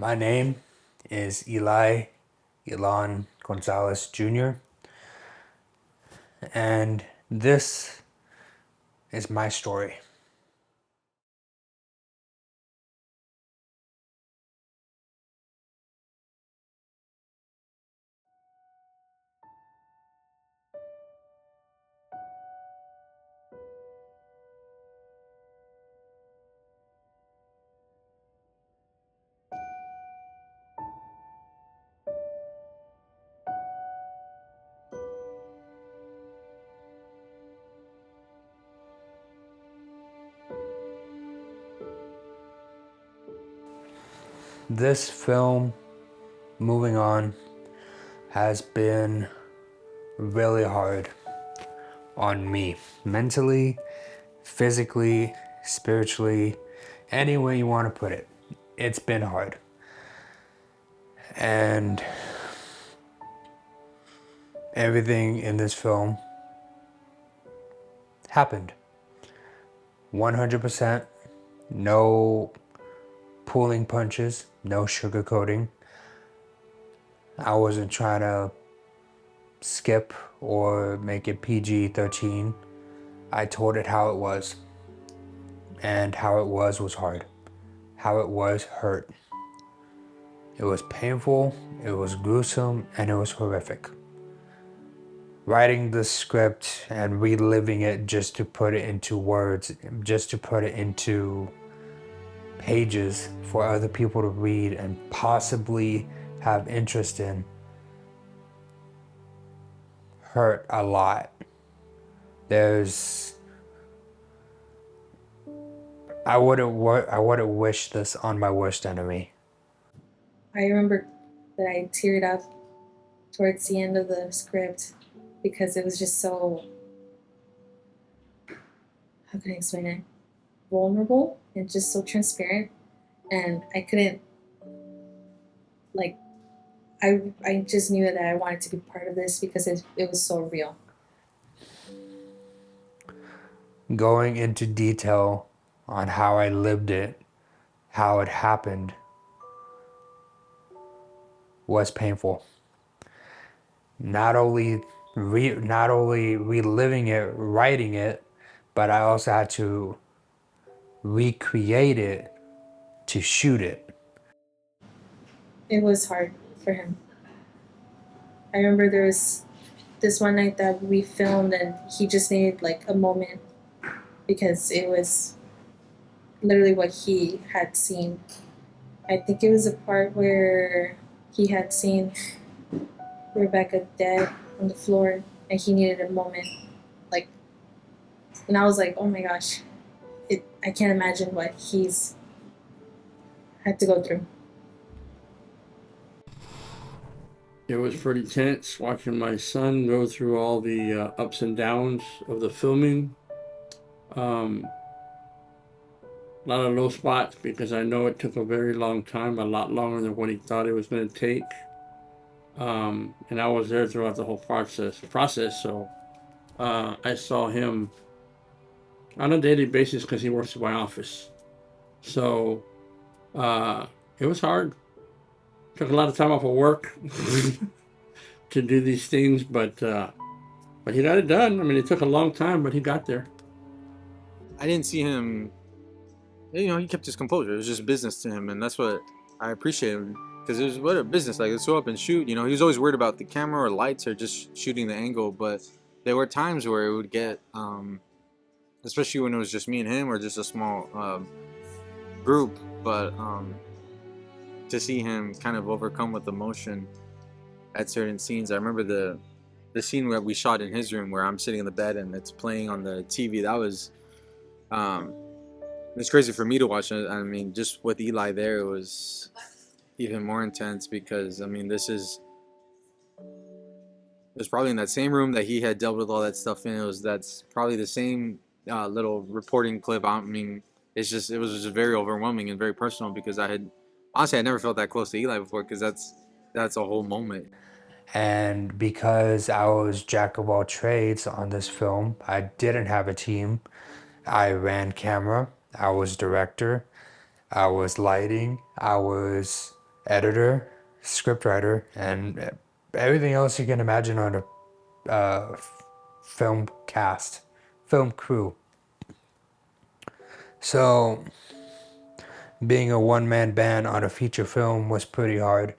My name is Eli Gonzalez Jr., and this is my story. This film, moving on, has been really hard on me mentally, physically, spiritually, any way you want to put it. It's been hard. And everything in this film happened. 100%, no pulling punches, no sugarcoating. I wasn't trying to skip or make it PG-13. I told it how it was. And how it was hard. How it was hurt. It was painful, it was gruesome, and it was horrific. Writing the script and reliving it just to put it into words, just to put it into pages for other people to read and possibly have interest in, hurt a lot. I wouldn't wish this on my worst enemy. I remember that I teared up towards the end of the script because it was just so, how can I explain it? Vulnerable and just so transparent. And I couldn't, like, I just knew that I wanted to be part of this because it was so real. Going into detail on how I lived it, how it happened, was painful. Not only reliving it, writing it, but I also had to recreate it to shoot it. It was hard for him. I remember there was this one night that we filmed and he just needed like a moment because it was literally what he had seen. I think it was a part where he had seen Rebecca dead on the floor and he needed a moment. Like, and I was like, oh my gosh, I can't imagine what he's had to go through. It was pretty tense watching my son go through all the ups and downs of the filming. A lot of low spots because I know it took a very long time, a lot longer than what he thought it was going to take. And I was there throughout the whole process. So I saw him on a daily basis because he works in my office. So it was hard. Took a lot of time off of work to do these things, but he got it done. I mean, it took a long time, but he got there. I didn't see him. He kept his composure. It was just business to him, and that's what I appreciate him because it was what a business. Like, let's go up and shoot. He was always worried about the camera or lights or just shooting the angle. But there were times where it would get, especially when it was just me and him or just a small group. But to see him kind of overcome with emotion at certain scenes. I remember the scene where we shot in his room where I'm sitting in the bed and it's playing on the TV. That was it's crazy for me to watch it. I mean, just with Eli there, it was even more intense because I mean, it was probably in that same room that he had dealt with all that stuff in. That's probably the same little reporting clip. I mean, it was just very overwhelming and very personal because I never felt that close to Eli before because that's a whole moment. And because I was jack of all trades on this film, I didn't have a team. I ran camera, I was director, I was lighting, I was editor, scriptwriter, and everything else you can imagine on a film cast, film crew. So being a one-man band on a feature film was pretty hard,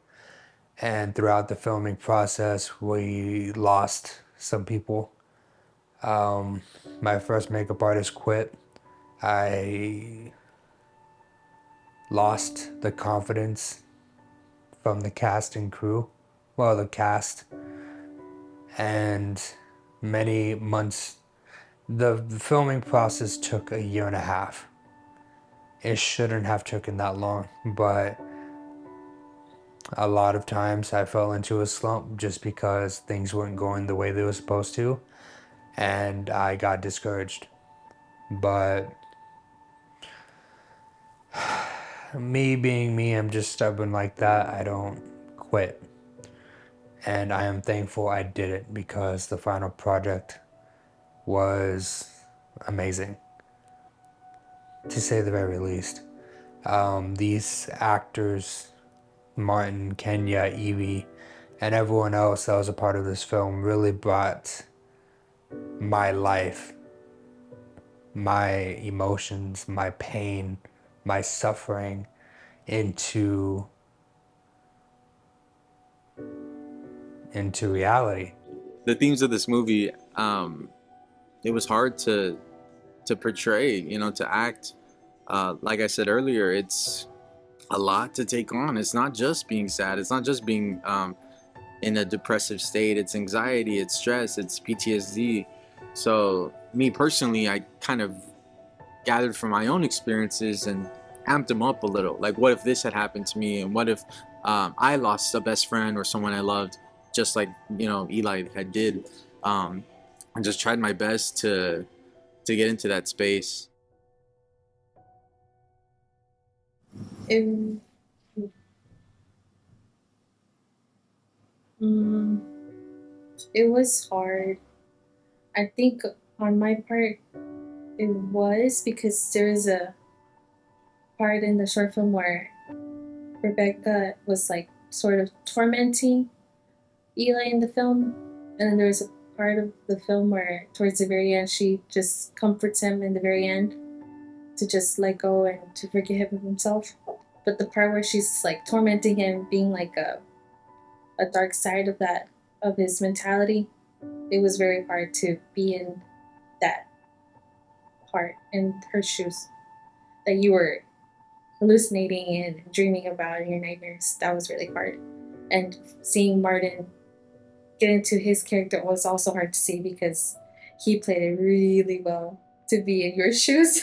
and throughout the filming process we lost some people. My first makeup artist quit. I lost the confidence from the cast and crew, well, the cast, and many months. The filming process took a year and a half. It shouldn't have taken that long, but a lot of times I fell into a slump just because things weren't going the way they were supposed to, and I got discouraged. But me being me, I'm just stubborn like that. I don't quit. And I am thankful I did it because the final project was amazing, to say the very least. These actors, Martin, Kenya, Evie, and everyone else that was a part of this film really brought my life, my emotions, my pain, my suffering into reality. The themes of this movie, it was hard to portray, to act. Like I said earlier, it's a lot to take on. It's not just being sad. It's not just being in a depressive state. It's anxiety, it's stress, it's PTSD. So me personally, I kind of gathered from my own experiences and amped them up a little. Like, what if this had happened to me? And what if I lost a best friend or someone I loved, just like, Eli had did. I just tried my best to get into that space. It, mm, it was hard. I think on my part, it was because there was a part in the short film where Rebecca was like sort of tormenting Eli in the film, and then there was a part of the film where towards the very end she just comforts him in the very end to just let go and to forgive him of himself. But the part where she's like tormenting him, being like a dark side of that, of his mentality, it was very hard to be in that part, in her shoes, that you were hallucinating and dreaming about in your nightmares. That was really hard. And seeing Martin get into his character was also hard to see because he played it really well to be in your shoes.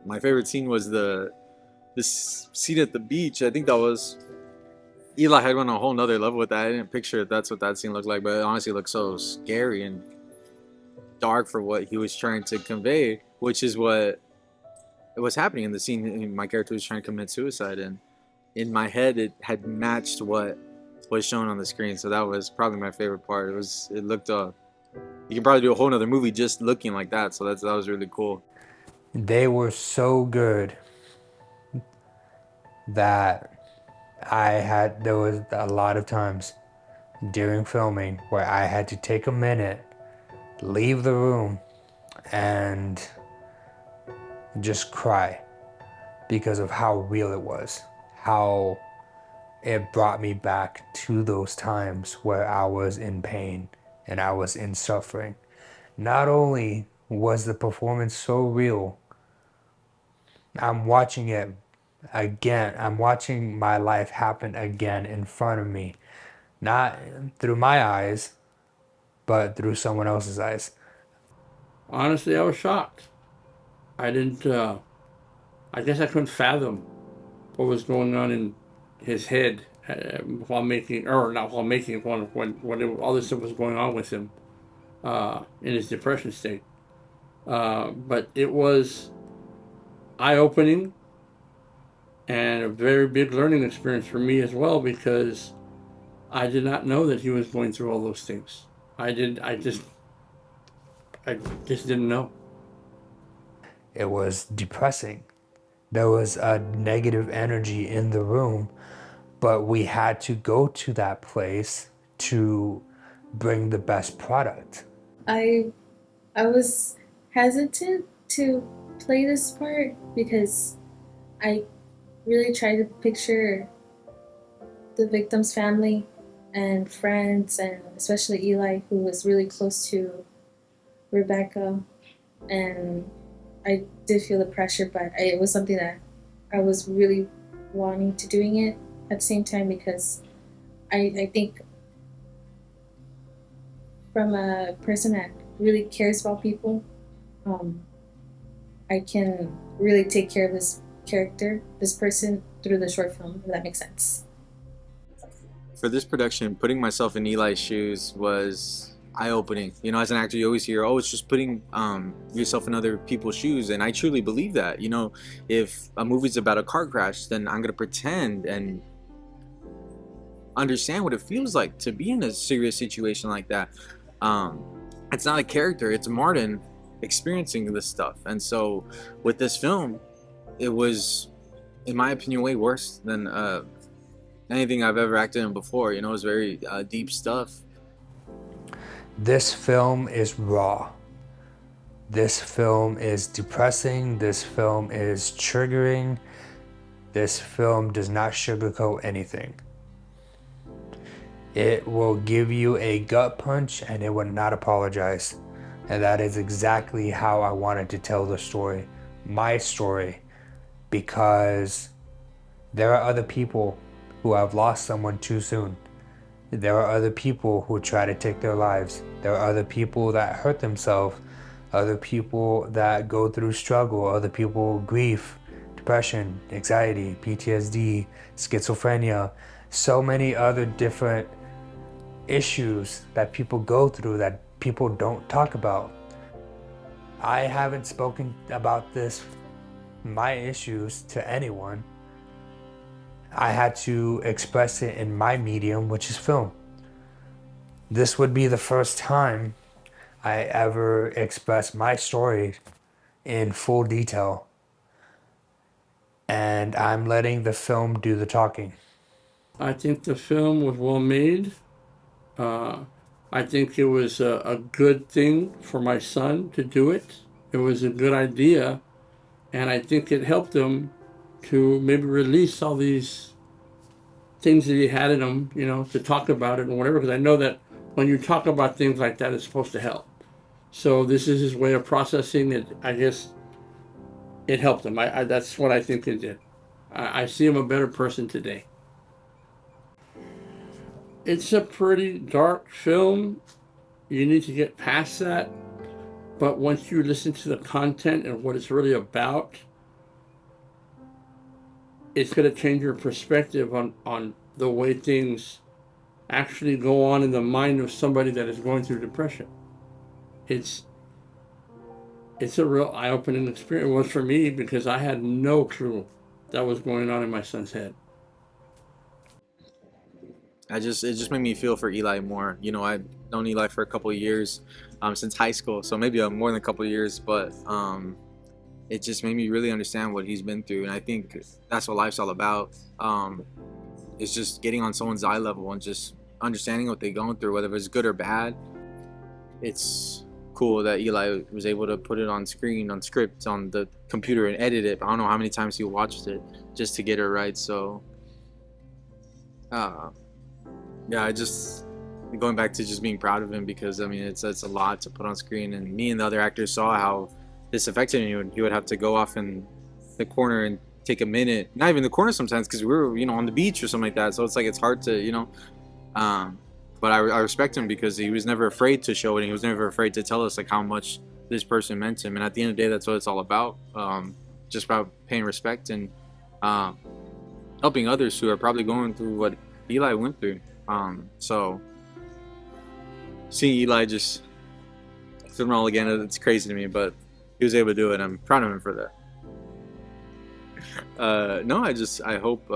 My favorite scene was this scene at the beach. I think that was Eli had went on a whole nother level with that. I didn't picture that's what that scene looked like, but it honestly looked so scary and dark for what he was trying to convey, which is what it was happening in the scene. My character was trying to commit suicide, and in my head it had matched what was shown on the screen. So that was probably my favorite part. It looked you can probably do a whole nother movie just looking like that. So that was really cool. They were so good that there was a lot of times during filming where I had to take a minute, leave the room, and just cry because of how real it was, how it brought me back to those times where I was in pain and I was in suffering. Not only was the performance so real, I'm watching it again. I'm watching my life happen again in front of me. Not through my eyes, but through someone else's eyes. Honestly, I was shocked. I didn't. I guess I couldn't fathom what was going on in his head while making, or not while making, all this stuff was going on with him in his depression state. But it was eye-opening and a very big learning experience for me as well, because I did not know that he was going through all those things. I just didn't know. It was depressing There was a negative energy in the room, but we had to go to that place to bring the best product. I I was hesitant to play this part because I really tried to picture the victim's family and friends, and especially Eli, who was really close to Rebecca. And I did feel the pressure, but it was something that I was really wanting to doing it at the same time because I think from a person that really cares about people, um, I can really take care of this character, this person through the short film, if that makes sense. For this production, putting myself in Eli's shoes was eye-opening. You know, as an actor, you always hear, "Oh, it's just putting yourself in other people's shoes," and I truly believe that. You know, if a movie's about a car crash, then I'm gonna pretend and understand what it feels like to be in a serious situation like that. Um, it's not a character; it's Martin experiencing this stuff, and so with this film, it was, in my opinion, way worse than anything I've ever acted in before. You know, it was very deep stuff. This film is raw. This film is depressing. This film is triggering. This film does not sugarcoat anything. It will give you a gut punch and it will not apologize. And that is exactly how I wanted to tell the story, my story, because there are other people who have lost someone too soon. There are other people who try to take their lives. There are other people that hurt themselves, other people that go through struggle, other people grief, depression, anxiety, PTSD, schizophrenia, so many other different issues that people go through that people don't talk about. I haven't spoken about my issues to anyone. I had to express it in my medium, which is film. This would be the first time I ever expressed my story in full detail, and I'm letting the film do the talking. I think the film was well made. I think it was a good thing for my son to do it. It was a good idea, and I think it helped him to maybe release all these things that he had in him, you know, to talk about it and whatever. Because I know that when you talk about things like that, it's supposed to help. So this is his way of processing it. I guess it helped him. That's what I think it did. I see him a better person today. It's a pretty dark film. You need to get past that. But once you listen to the content and what it's really about, it's going to change your perspective on the way things actually go on in the mind of somebody that is going through depression. It's a real eye-opening experience. It was for me because I had no clue that was going on in my son's head. It just made me feel for Eli more. You know, I've known Eli for a couple of years, since high school, so maybe more than a couple of years, but it just made me really understand what he's been through, and I think that's what life's all about. It's just getting on someone's eye level and just understanding what they're going through, whether it's good or bad. It's cool that Eli was able to put it on screen, on script, on the computer, and edit it. I don't know how many times he watched it just to get it right. So yeah, I just going back to just being proud of him, because I mean it's a lot to put on screen, and me and the other actors saw how this affected him. He would have to go off in the corner and take a minute, not even the corner sometimes, because we were, you know, on the beach or something like that, so it's like it's hard to, you know, but I respect him because he was never afraid to show it, and he was never afraid to tell us like how much this person meant to him. And at the end of the day, that's what it's all about, just about paying respect and helping others who are probably going through what Eli went through. So seeing Eli just film all again, it's crazy to me, but he was able to do it. I'm proud of him for that. No, I hope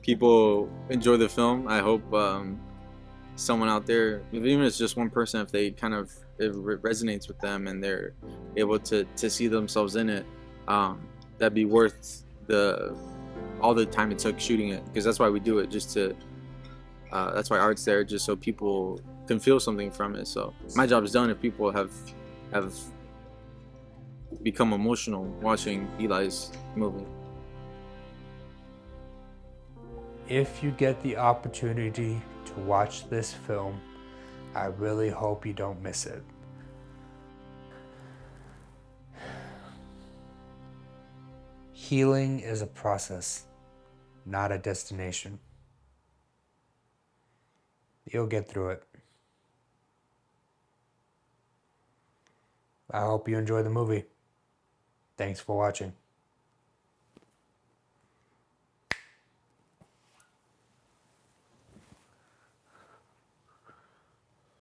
people enjoy the film. I hope someone out there, even if it's just one person, if they kind of, it resonates with them and they're able to see themselves in it, that'd be worth all the time it took shooting it, because that's why we do it, just to that's why art's there, just so people can feel something from it. So my job is done if people have become emotional watching Eli's movie. If you get the opportunity to watch this film, I really hope you don't miss it. Healing is a process, not a destination. You'll get through it. I hope you enjoy the movie. Thanks for watching.